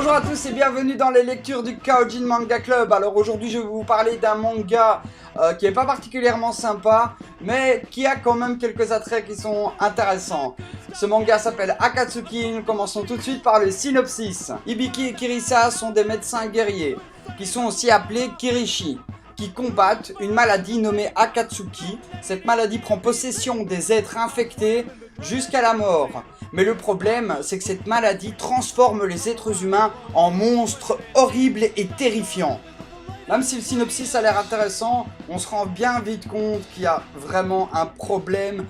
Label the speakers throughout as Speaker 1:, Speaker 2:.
Speaker 1: Bonjour à tous et bienvenue dans les lectures du Kaojin Manga Club. Alors aujourd'hui je vais vous parler d'un manga qui est pas particulièrement sympa, mais qui a quand même quelques attraits qui sont intéressants. Ce manga s'appelle Akatsuki. Nous commençons tout de suite par le synopsis. Hibiki et Kirisa sont des médecins guerriers, qui sont aussi appelés Kirishi, qui combattent une maladie nommée Akatsuki. Cette maladie prend possession des êtres infectés jusqu'à la mort. Mais le problème, c'est que cette maladie transforme les êtres humains en monstres horribles et terrifiants. Même si le synopsis a l'air intéressant, on se rend bien vite compte qu'il y a vraiment un problème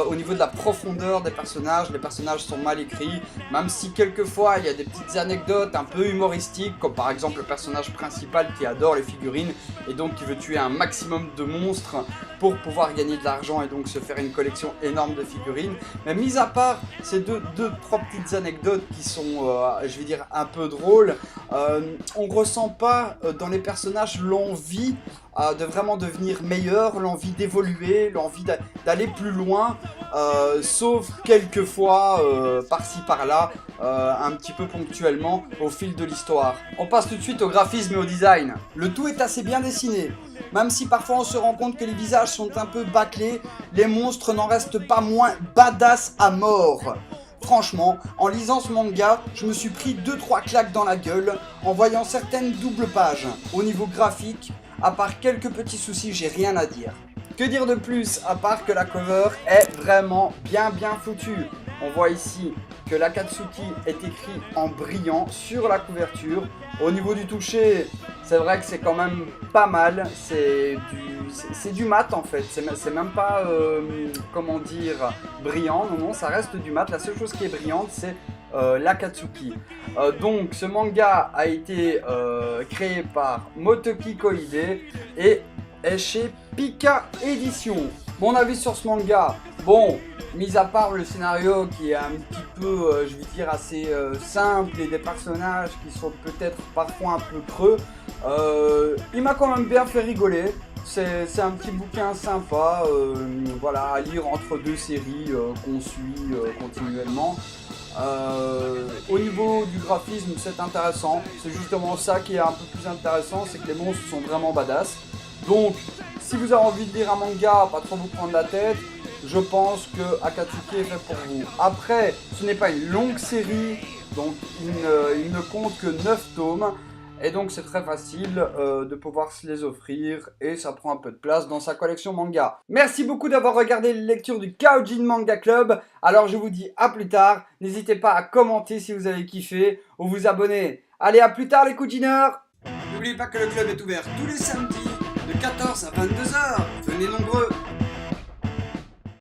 Speaker 1: au niveau de la profondeur des personnages. Les personnages sont mal écrits, même si quelquefois il y a des petites anecdotes un peu humoristiques, comme par exemple le personnage principal qui adore les figurines et donc qui veut tuer un maximum de monstres pour pouvoir gagner de l'argent et donc se faire une collection énorme de figurines. Mais mis à part ces trois petites anecdotes qui sont, je vais dire, un peu drôles, on ne ressent pas dans les personnages l'envie de vraiment devenir meilleur, l'envie d'évoluer, l'envie d'aller plus loin, sauf quelquefois par-ci par-là, un petit peu ponctuellement au fil de l'histoire. On passe tout de suite au graphisme et au design. Le tout est assez bien dessiné, même si parfois on se rend compte que les visages sont un peu bâclés, les monstres n'en restent pas moins badass à mort. Franchement, en lisant ce manga, je me suis pris 2-3 claques dans la gueule en voyant certaines doubles pages. Au niveau graphique, à part quelques petits soucis, j'ai rien à dire. Que dire de plus à part que la cover est vraiment bien foutue. On voit ici que l'Akatsuki est écrit en brillant sur la couverture. Au niveau du toucher, c'est vrai que c'est quand même pas mal. C'est du mat en fait. C'est même pas, comment dire, brillant. Non, ça reste du mat. La seule chose qui est brillante, c'est l'Akatsuki. Donc ce manga a été créé par Motoki Koide et est chez Pika Édition. Mon avis sur ce manga, bon, mis à part le scénario qui est un petit peu, je vais dire, assez simple et des personnages qui sont peut-être parfois un peu creux, il m'a quand même bien fait rigoler. C'est un petit bouquin sympa, voilà, à lire entre deux séries qu'on suit continuellement. Au niveau du graphisme, c'est intéressant. C'est justement ça qui est un peu plus intéressant, c'est que les monstres sont vraiment badass. Donc, si vous avez envie de lire un manga, pas trop vous prendre la tête, je pense que Akatsuki est fait pour vous. Après, ce n'est pas une longue série, donc il ne compte que 9 tomes. Et donc c'est très facile de pouvoir se les offrir et ça prend un peu de place dans sa collection manga. Merci beaucoup d'avoir regardé les lectures du Kaojin Manga Club. Alors je vous dis à plus tard. N'hésitez pas à commenter si vous avez kiffé ou vous abonner. Allez, à plus tard les Kujiners. N'oubliez pas que le club est ouvert tous les samedis de 14 à 22h. Venez nombreux.